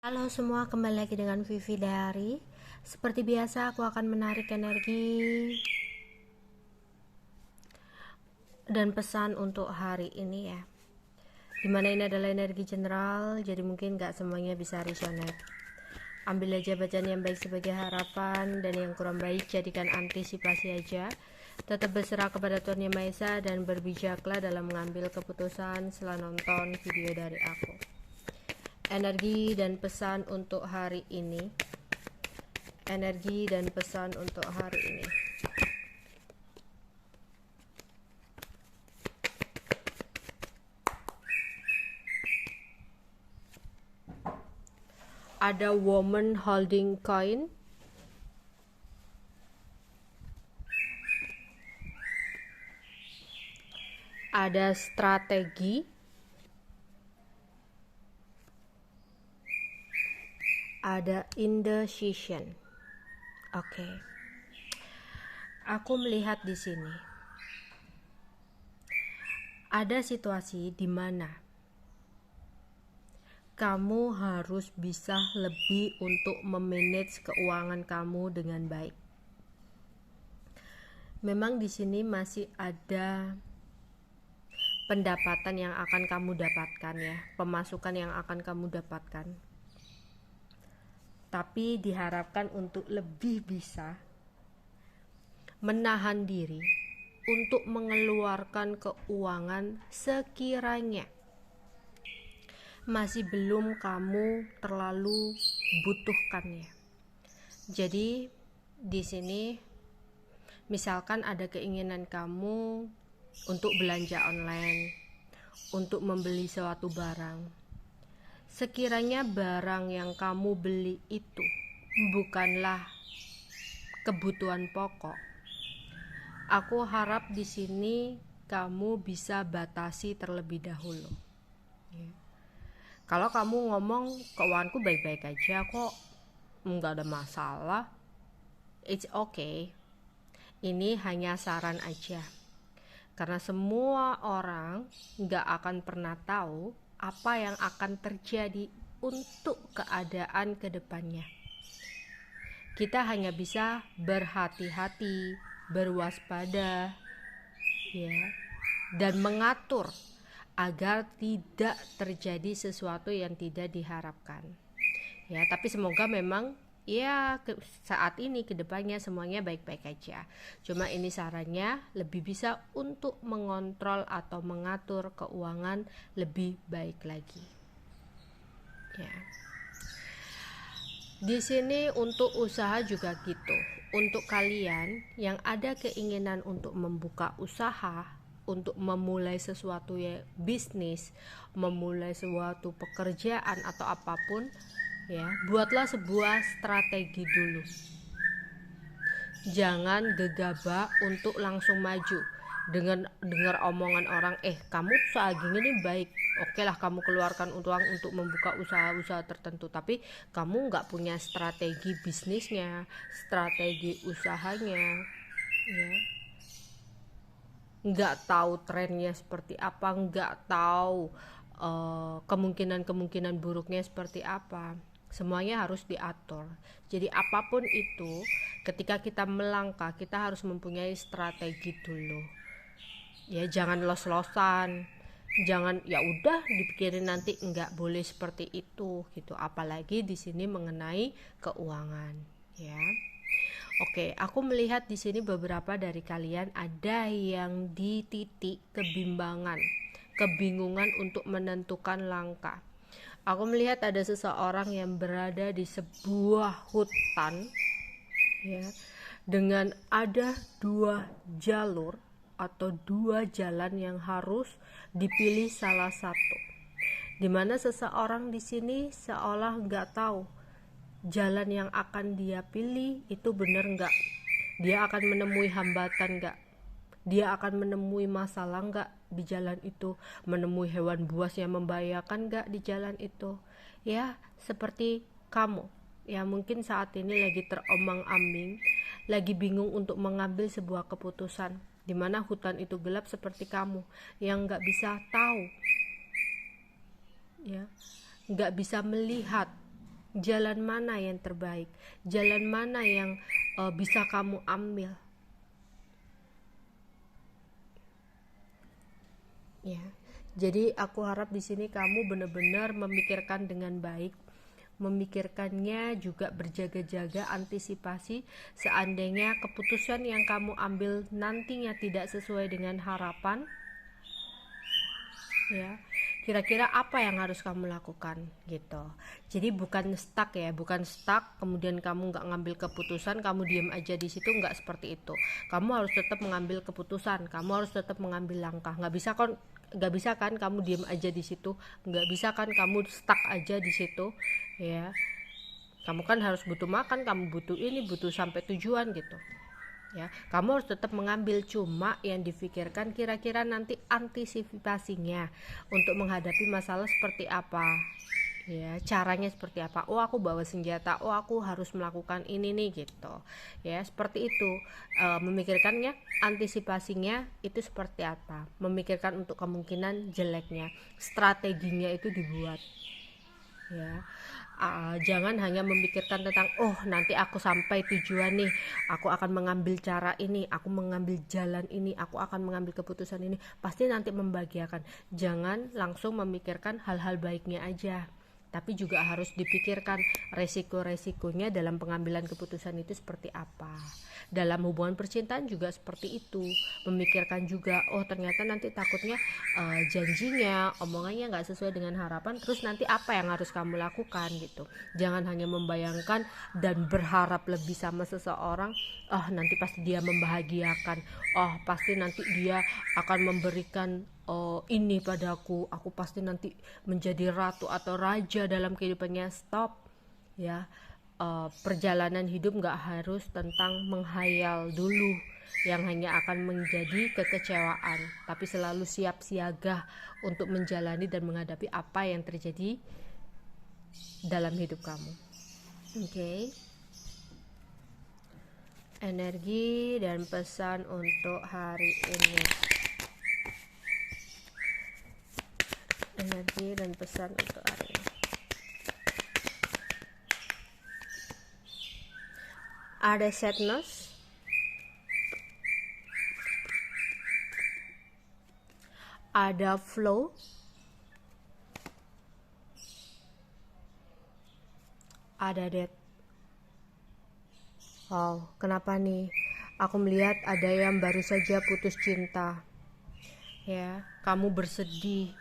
Halo semua, kembali lagi dengan Vivi Dari. Seperti biasa, aku akan menarik energi dan pesan untuk hari ini ya. Dimana ini adalah energi general, jadi mungkin gak semuanya bisa resonate. Ambil aja bacaan yang baik sebagai harapan, dan yang kurang baik jadikan antisipasi aja. Tetap berserah kepada Tuhan Yang Maha Esa dan berbijaklah dalam mengambil keputusan setelah nonton video dari aku. Energi dan pesan untuk hari ini. Energi dan pesan untuk hari ini. Ada woman holding coin. Ada strategi. Ada indecision. Oke. Aku melihat di sini ada situasi di mana kamu harus bisa lebih untuk memanage keuangan kamu dengan baik. Memang di sini masih ada pendapatan yang akan kamu dapatkan ya, pemasukan yang akan kamu dapatkan. Tapi diharapkan untuk lebih bisa menahan diri untuk mengeluarkan keuangan sekiranya masih belum kamu terlalu butuhkannya. Jadi di sini misalkan ada keinginan kamu untuk belanja online, untuk membeli suatu barang. Sekiranya barang yang kamu beli itu bukanlah kebutuhan pokok, aku harap di sini kamu bisa batasi terlebih dahulu. Kalau kamu ngomong keuanganku baik-baik aja kok, nggak ada masalah, it's okay. Ini hanya saran aja, karena semua orang nggak akan pernah tahu apa yang akan terjadi untuk keadaan kedepannya. Kita hanya bisa berhati-hati, berwaspada, ya, dan mengatur agar tidak terjadi sesuatu yang tidak diharapkan. Ya, tapi semoga memang ya saat ini kedepannya semuanya baik-baik aja. Cuma ini sarannya lebih bisa untuk mengontrol atau mengatur keuangan lebih baik lagi. Ya. Di sini untuk usaha juga gitu. Untuk kalian yang ada keinginan untuk membuka usaha, untuk memulai sesuatu ya bisnis, memulai suatu pekerjaan atau apapun, ya, buatlah sebuah strategi dulu. Jangan gegabah untuk langsung maju dengan dengar omongan orang, kamu usaha gini nih baik, oke lah kamu keluarkan uang untuk membuka usaha-usaha tertentu, tapi kamu nggak punya strategi bisnisnya, strategi usahanya, ya, nggak tahu trennya seperti apa, nggak tahu kemungkinan buruknya seperti apa. Semuanya harus diatur. Jadi apapun itu, ketika kita melangkah, kita harus mempunyai strategi dulu. Ya, jangan los-losan. Jangan ya udah dipikirin nanti, nggak boleh seperti itu gitu. Apalagi di sini mengenai keuangan, ya. Oke, aku melihat di sini beberapa dari kalian ada yang di titik kebimbangan, kebingungan untuk menentukan langkah. Aku melihat ada seseorang yang berada di sebuah hutan, ya, dengan ada dua jalur atau dua jalan yang harus dipilih salah satu. Dimana seseorang di sini seolah nggak tahu jalan yang akan dia pilih itu benar nggak, dia akan menemui hambatan nggak, dia akan menemui masalah nggak di jalan itu, menemui hewan buas yang membahayakan nggak di jalan itu. Ya, seperti kamu ya, mungkin saat ini lagi terombang-ambing, lagi bingung untuk mengambil sebuah keputusan, dimana hutan itu gelap seperti kamu yang nggak bisa tahu, ya, nggak bisa melihat jalan mana yang terbaik, jalan mana yang bisa kamu ambil. Ya, jadi aku harap di sini kamu benar-benar memikirkan dengan baik, memikirkannya juga berjaga-jaga, antisipasi seandainya keputusan yang kamu ambil nantinya tidak sesuai dengan harapan. Ya, kira-kira apa yang harus kamu lakukan gitu. Jadi bukan stuck ya, bukan stuck kemudian kamu nggak ngambil keputusan, kamu diam aja di situ, nggak seperti itu. Kamu harus tetap mengambil keputusan, kamu harus tetap mengambil langkah. Nggak bisa kan kamu diam aja di situ, nggak bisa kan kamu stuck aja di situ ya. Kamu kan harus butuh makan, kamu butuh ini, butuh sampai tujuan gitu ya. Kamu harus tetap mengambil, cuma yang difikirkan kira-kira nanti antisipasinya untuk menghadapi masalah seperti apa ya, caranya seperti apa. Oh, aku bawa senjata, oh aku harus melakukan ini nih gitu ya, seperti itu. Memikirkannya, antisipasinya itu seperti apa, memikirkan untuk kemungkinan jeleknya, strateginya itu dibuat ya. Jangan hanya memikirkan tentang oh nanti aku sampai tujuan nih, aku akan mengambil cara ini, aku mengambil jalan ini, aku akan mengambil keputusan ini, pasti nanti membahagiakan. Jangan langsung memikirkan hal-hal baiknya aja, tapi juga harus dipikirkan resiko-resikonya dalam pengambilan keputusan itu seperti apa. Dalam hubungan percintaan juga seperti itu, memikirkan juga oh ternyata nanti takutnya janjinya, omongannya nggak sesuai dengan harapan, terus nanti apa yang harus kamu lakukan gitu. Jangan hanya membayangkan dan berharap lebih sama seseorang, oh nanti pasti dia membahagiakan, oh pasti nanti dia akan memberikan ini padaku, aku pasti nanti menjadi ratu atau raja dalam kehidupannya. Stop ya. Perjalanan hidup nggak harus tentang menghayal dulu yang hanya akan menjadi kekecewaan, tapi selalu siap siaga untuk menjalani dan menghadapi apa yang terjadi dalam hidup kamu. Oke. Energi dan pesan untuk hari ini. Energi dan pesan untuk hari ini. Ada sadness, ada flow, ada death. Wow, kenapa nih? Aku melihat ada yang baru saja putus cinta. Ya, kamu bersedih.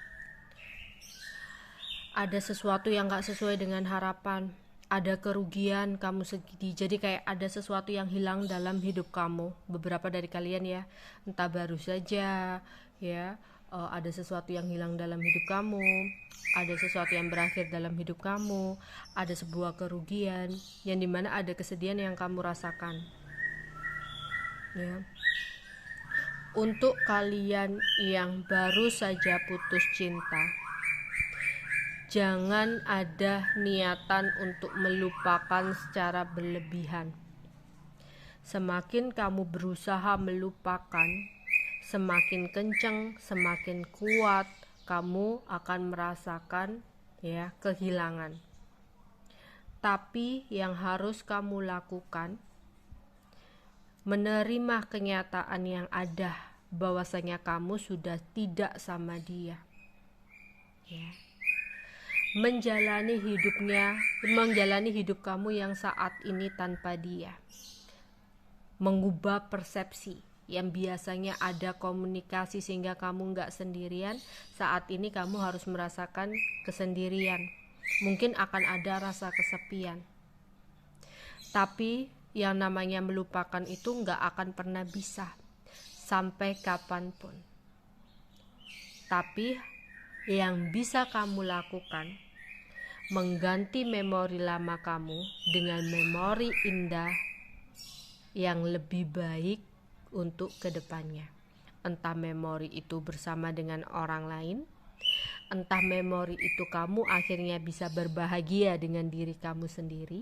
Ada sesuatu yang gak sesuai dengan harapan. Ada kerugian, kamu sedih. Jadi kayak ada sesuatu yang hilang dalam hidup kamu. Beberapa dari kalian ya, entah baru saja ya, ada sesuatu yang hilang dalam hidup kamu, ada sesuatu yang berakhir dalam hidup kamu, ada sebuah kerugian yang dimana ada kesedihan yang kamu rasakan ya. Untuk kalian yang baru saja putus cinta, jangan ada niatan untuk melupakan secara berlebihan. Semakin kamu berusaha melupakan, semakin kencang, semakin kuat kamu akan merasakan ya kehilangan. Tapi yang harus kamu lakukan, menerima kenyataan yang ada bahwasanya kamu sudah tidak sama dia ya. Menjalani hidup kamu yang saat ini tanpa dia, mengubah persepsi yang biasanya ada komunikasi sehingga kamu gak sendirian. Saat ini kamu harus merasakan kesendirian, mungkin akan ada rasa kesepian, tapi yang namanya melupakan itu gak akan pernah bisa sampai kapanpun. Tapi yang bisa kamu lakukan, mengganti memori lama kamu dengan memori indah yang lebih baik untuk kedepannya. Entah memori itu bersama dengan orang lain, entah memori itu kamu akhirnya bisa berbahagia dengan diri kamu sendiri.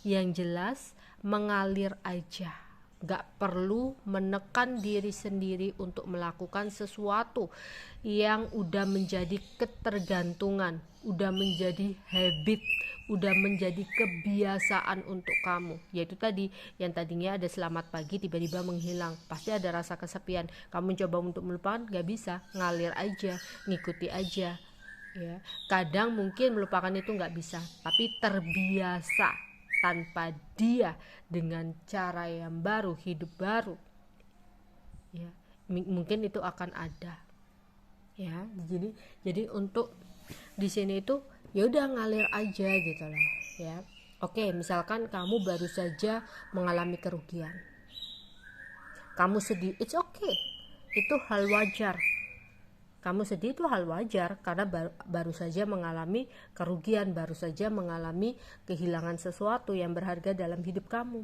Yang jelas mengalir aja, gak perlu menekan diri sendiri untuk melakukan sesuatu yang udah menjadi ketergantungan, udah menjadi habit, udah menjadi kebiasaan untuk kamu, yaitu tadi yang tadinya ada selamat pagi tiba-tiba menghilang, pasti ada rasa kesepian. Kamu coba untuk melupakan, gak bisa, ngalir aja, ngikuti aja ya. Kadang mungkin melupakan itu gak bisa, tapi terbiasa tanpa dia dengan cara yang baru, hidup baru ya, mungkin itu akan ada ya. Jadi untuk di sini itu ya udah ngalir aja gitu loh ya. Oke, misalkan kamu baru saja mengalami kerugian, kamu sedih, it's okay, itu hal wajar. Kamu sedih itu hal wajar karena baru saja mengalami kerugian, baru saja mengalami kehilangan sesuatu yang berharga dalam hidup kamu.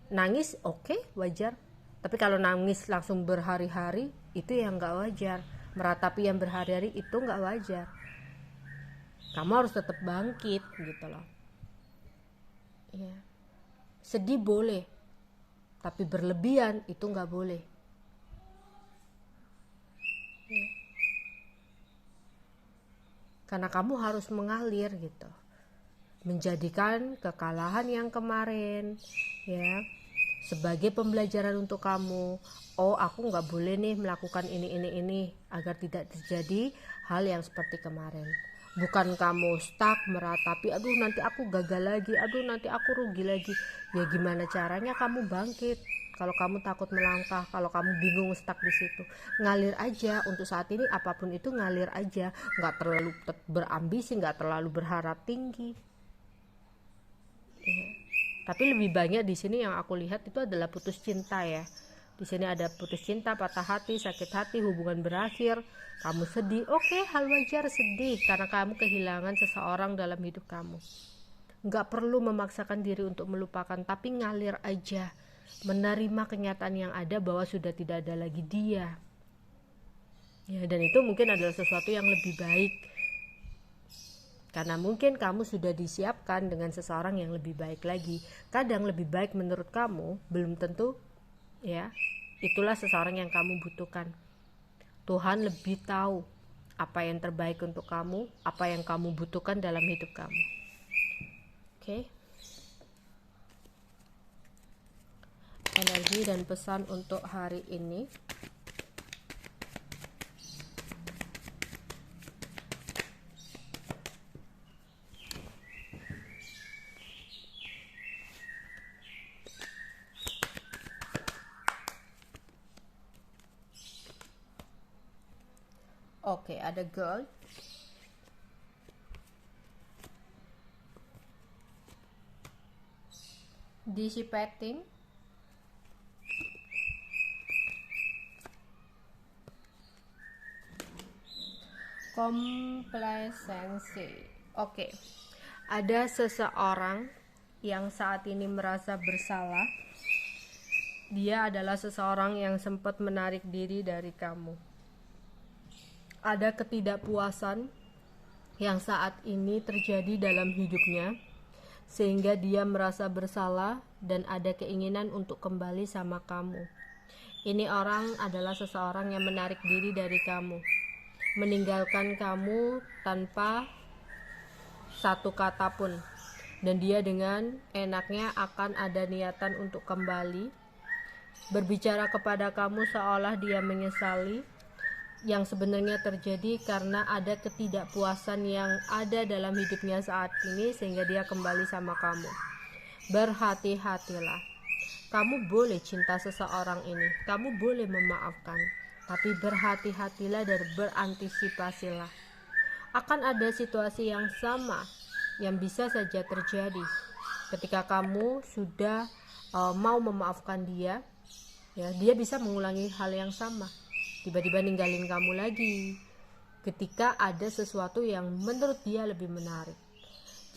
Nangis oke, wajar. Tapi kalau nangis langsung berhari-hari, itu yang gak wajar. Meratapi yang berhari-hari itu gak wajar. Kamu harus tetap bangkit gitu loh ya. Sedih boleh, tapi berlebihan itu gak boleh ya. Karena kamu harus mengalir gitu, menjadikan kekalahan yang kemarin ya sebagai pembelajaran untuk kamu. Oh, aku nggak boleh nih melakukan ini agar tidak terjadi hal yang seperti kemarin. Bukan kamu stuck meratapi, aduh nanti aku gagal lagi, aduh nanti aku rugi lagi. Ya gimana caranya kamu bangkit? Kalau kamu takut melangkah, kalau kamu bingung stuck di situ, ngalir aja. Untuk saat ini apapun itu ngalir aja, nggak terlalu berambisi, nggak terlalu berharap tinggi. Ya. Tapi lebih banyak di sini yang aku lihat itu adalah putus cinta ya. Di sini ada putus cinta, patah hati, sakit hati, hubungan berakhir, kamu sedih. Oke, hal wajar sedih karena kamu kehilangan seseorang dalam hidup kamu. Nggak perlu memaksakan diri untuk melupakan, tapi ngalir aja, menerima kenyataan yang ada bahwa sudah tidak ada lagi dia ya. Dan itu mungkin adalah sesuatu yang lebih baik, karena mungkin kamu sudah disiapkan dengan seseorang yang lebih baik lagi. Kadang lebih baik menurut kamu belum tentu ya itulah seseorang yang kamu butuhkan. Tuhan lebih tahu apa yang terbaik untuk kamu, apa yang kamu butuhkan dalam hidup kamu. Oke. Energi dan pesan untuk hari ini. Oke, ada gold, dissipating, complacency. Oke, ada seseorang yang saat ini merasa bersalah. Dia adalah seseorang yang sempat menarik diri dari kamu. Ada ketidakpuasan yang saat ini terjadi dalam hidupnya, sehingga dia merasa bersalah dan ada keinginan untuk kembali sama kamu. Ini orang adalah seseorang yang menarik diri dari kamu, meninggalkan kamu tanpa satu kata pun, dan dia dengan enaknya akan ada niatan untuk kembali, berbicara kepada kamu seolah dia menyesali yang sebenarnya terjadi karena ada ketidakpuasan yang ada dalam hidupnya saat ini, sehingga dia kembali sama kamu. Berhati-hatilah. Kamu boleh cinta seseorang ini, kamu boleh memaafkan, tapi berhati-hatilah dan berantisipasilah. Akan ada situasi yang sama yang bisa saja terjadi ketika kamu sudah mau memaafkan dia ya, dia bisa mengulangi hal yang sama, tiba-tiba ninggalin kamu lagi ketika ada sesuatu yang menurut dia lebih menarik.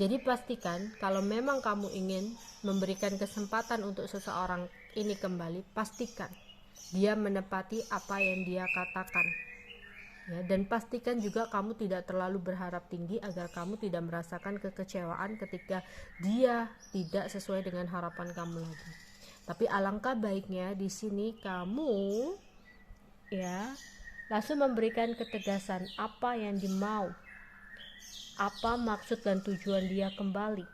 Jadi pastikan kalau memang kamu ingin memberikan kesempatan untuk seseorang ini kembali, pastikan dia menepati apa yang dia katakan ya, dan pastikan juga kamu tidak terlalu berharap tinggi agar kamu tidak merasakan kekecewaan ketika dia tidak sesuai dengan harapan kamu lagi. Tapi alangkah baiknya di sini kamu ya langsung memberikan ketegasan apa yang dimau apa maksud dan tujuan dia kembali.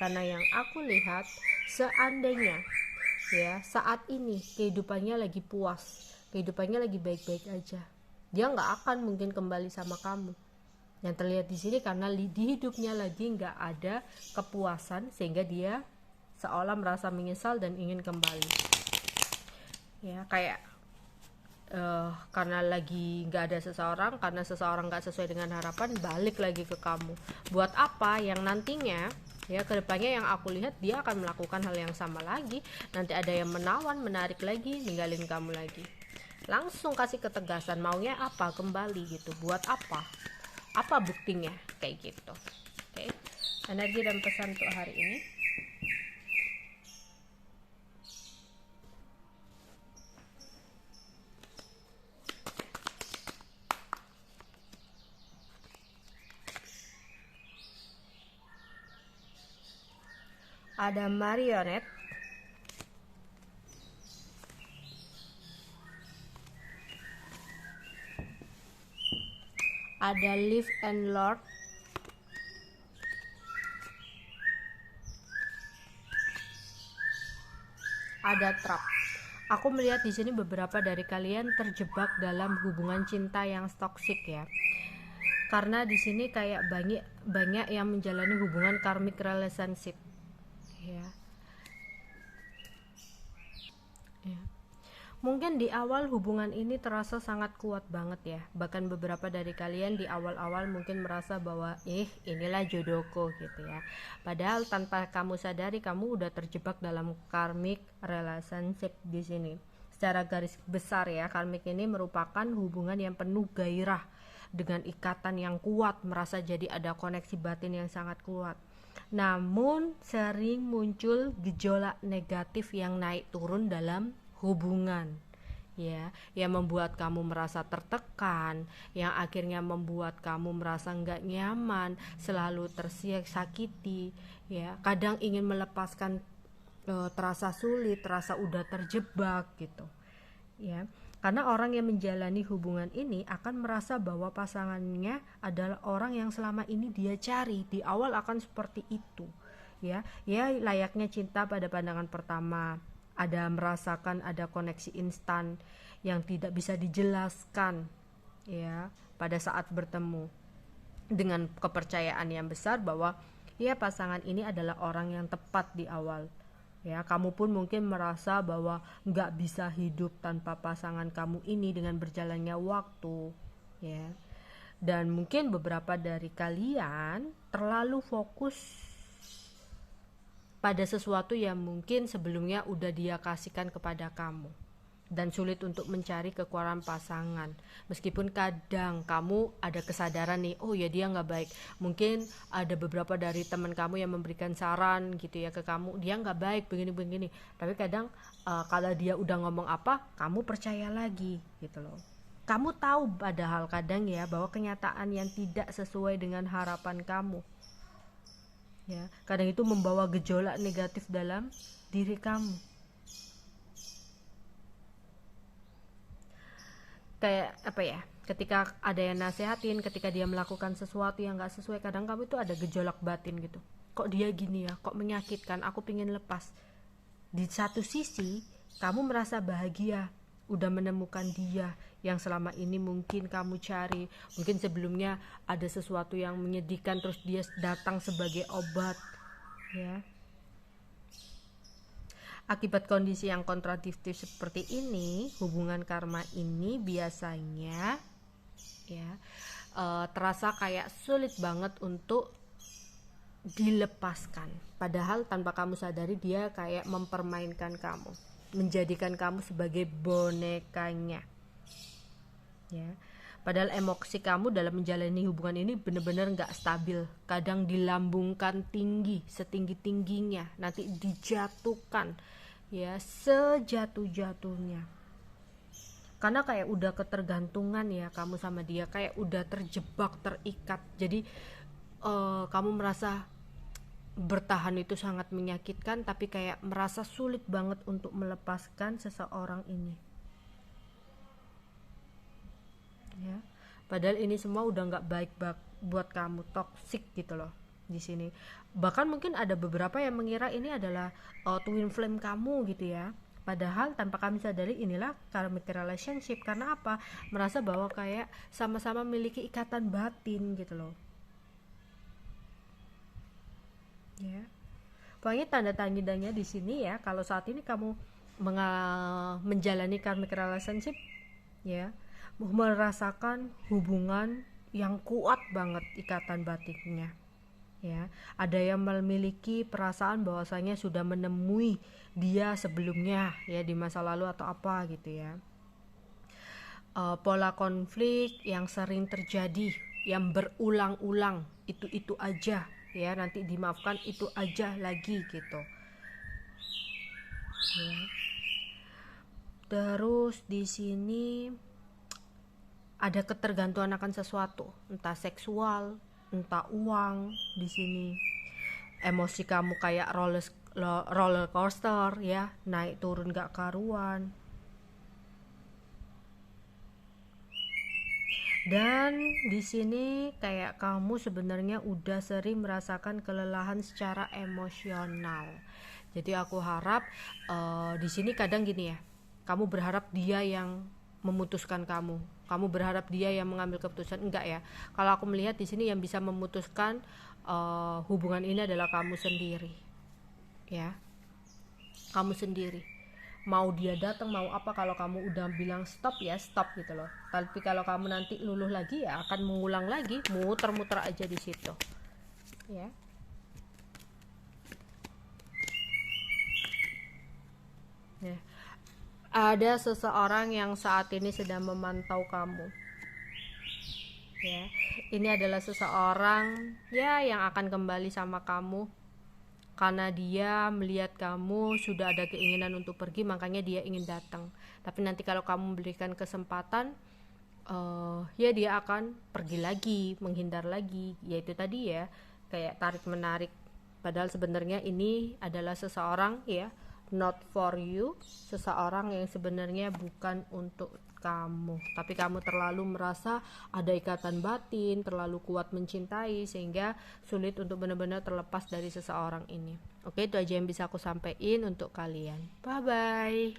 Karena yang aku lihat, seandainya ya saat ini kehidupannya lagi puas, kehidupannya lagi baik-baik aja, dia nggak akan mungkin kembali sama kamu. Yang terlihat di sini karena di hidupnya lagi nggak ada kepuasan, sehingga dia seolah merasa menyesal dan ingin kembali. Ya kayak karena lagi nggak ada seseorang, karena seseorang nggak sesuai dengan harapan, balik lagi ke kamu. Buat apa? Yang nantinya ya kedepannya yang aku lihat dia akan melakukan hal yang sama lagi. Nanti ada yang menawan, menarik lagi, ninggalin kamu lagi. Langsung kasih ketegasan, maunya apa, kembali gitu. Buat apa buktinya, kayak gitu. Oke. Energi dan pesan untuk hari ini. Ada marionette, ada live and lord, ada trap. Aku melihat di sini beberapa dari kalian terjebak dalam hubungan cinta yang toksik ya. Karena di sini kayak banyak yang menjalani hubungan karmic relationship ya. Mungkin di awal hubungan ini terasa sangat kuat banget ya. Bahkan beberapa dari kalian di awal-awal mungkin merasa bahwa inilah jodohku gitu ya. Padahal tanpa kamu sadari kamu udah terjebak dalam karmic relationship di sini. Secara garis besar ya, karmic ini merupakan hubungan yang penuh gairah dengan ikatan yang kuat, merasa jadi ada koneksi batin yang sangat kuat. Namun sering muncul gejolak negatif yang naik turun dalam hubungan ya, yang membuat kamu merasa tertekan, yang akhirnya membuat kamu merasa nggak nyaman, selalu tersakiti ya, kadang ingin melepaskan terasa sulit, terasa udah terjebak gitu ya. Karena orang yang menjalani hubungan ini akan merasa bahwa pasangannya adalah orang yang selama ini dia cari. Di awal akan seperti itu ya layaknya cinta pada pandangan pertama. Ada merasakan ada koneksi instan yang tidak bisa dijelaskan ya pada saat bertemu, dengan kepercayaan yang besar bahwa ya pasangan ini adalah orang yang tepat di awal ya. Kamu pun mungkin merasa bahwa nggak bisa hidup tanpa pasangan kamu ini dengan berjalannya waktu ya. Dan mungkin beberapa dari kalian terlalu fokus pada sesuatu yang mungkin sebelumnya udah dia kasihkan kepada kamu, dan sulit untuk mencari kekuatan pasangan. Meskipun kadang kamu ada kesadaran nih, oh ya dia nggak baik, mungkin ada beberapa dari teman kamu yang memberikan saran gitu ya ke kamu, dia nggak baik begini-begini, tapi kadang kalau dia udah ngomong apa kamu percaya lagi gitu loh. Kamu tahu padahal kadang ya bahwa kenyataan yang tidak sesuai dengan harapan kamu ya, kadang itu membawa gejolak negatif dalam diri kamu. Kayak apa ya, ketika ada yang nasehatin, ketika dia melakukan sesuatu yang gak sesuai, kadang kamu itu ada gejolak batin gitu, kok dia gini ya, kok menyakitkan, aku pengen lepas. Di satu sisi kamu merasa bahagia udah menemukan dia yang selama ini mungkin kamu cari, mungkin sebelumnya ada sesuatu yang menyedihkan terus dia datang sebagai obat ya. Akibat kondisi yang kontradiktif seperti ini, hubungan karma ini biasanya ya terasa kayak sulit banget untuk dilepaskan. Padahal tanpa kamu sadari dia kayak mempermainkan kamu, menjadikan kamu sebagai bonekanya ya. Padahal emosi kamu dalam menjalani hubungan ini benar-benar gak stabil. Kadang dilambungkan tinggi, setinggi-tingginya, nanti dijatuhkan ya sejatuh-jatuhnya. Karena kayak udah ketergantungan ya kamu sama dia, kayak udah terjebak, terikat. Jadi kamu merasa bertahan itu sangat menyakitkan, tapi kayak merasa sulit banget untuk melepaskan seseorang ini ya. padahal ini semua udah nggak baik buat kamu, toxic gitu loh di sini. Bahkan mungkin ada beberapa yang mengira ini adalah twin flame kamu gitu ya, padahal tanpa kami sadari inilah karmic relationship. Karena apa? Merasa bahwa kayak sama-sama memiliki ikatan batin gitu loh ya. Pokoknya tanda tandanya di sini ya, kalau saat ini kamu menjalani karmic relationship ya, merasakan hubungan yang kuat banget ikatan batinnya ya. Ada yang memiliki perasaan bahwasanya sudah menemui dia sebelumnya ya, di masa lalu atau apa gitu ya. Pola konflik yang sering terjadi, yang berulang-ulang, itu aja ya, nanti dimaafkan itu aja lagi gitu ya. Terus di sini ada ketergantungan akan sesuatu, entah seksual, entah uang. Di sini emosi kamu kayak roller coaster ya, naik turun gak karuan. Dan di sini kayak kamu sebenarnya udah sering merasakan kelelahan secara emosional. Jadi aku harap di sini kadang gini ya, kamu berharap dia yang memutuskan kamu. Kamu berharap dia yang mengambil keputusan, enggak ya. Kalau aku melihat di sini yang bisa memutuskan hubungan ini adalah kamu sendiri. Ya. Kamu sendiri. Mau dia datang mau apa, kalau kamu udah bilang stop ya stop gitu loh. Tapi kalau kamu nanti luluh lagi ya akan mengulang lagi, muter-muter aja di situ ya. Ya, ada seseorang yang saat ini sedang memantau kamu ya. Ini adalah seseorang ya yang akan kembali sama kamu karena dia melihat kamu sudah ada keinginan untuk pergi, makanya dia ingin datang. Tapi nanti kalau kamu memberikan kesempatan, ya dia akan pergi lagi, menghindar lagi. Yaitu tadi ya, kayak tarik menarik. Padahal sebenarnya ini adalah seseorang ya, not for you, seseorang yang sebenarnya bukan untuk kamu, tapi kamu terlalu merasa ada ikatan batin, terlalu kuat mencintai sehingga sulit untuk benar-benar terlepas dari seseorang ini. Oke, itu aja yang bisa aku sampaikan untuk kalian. Bye bye.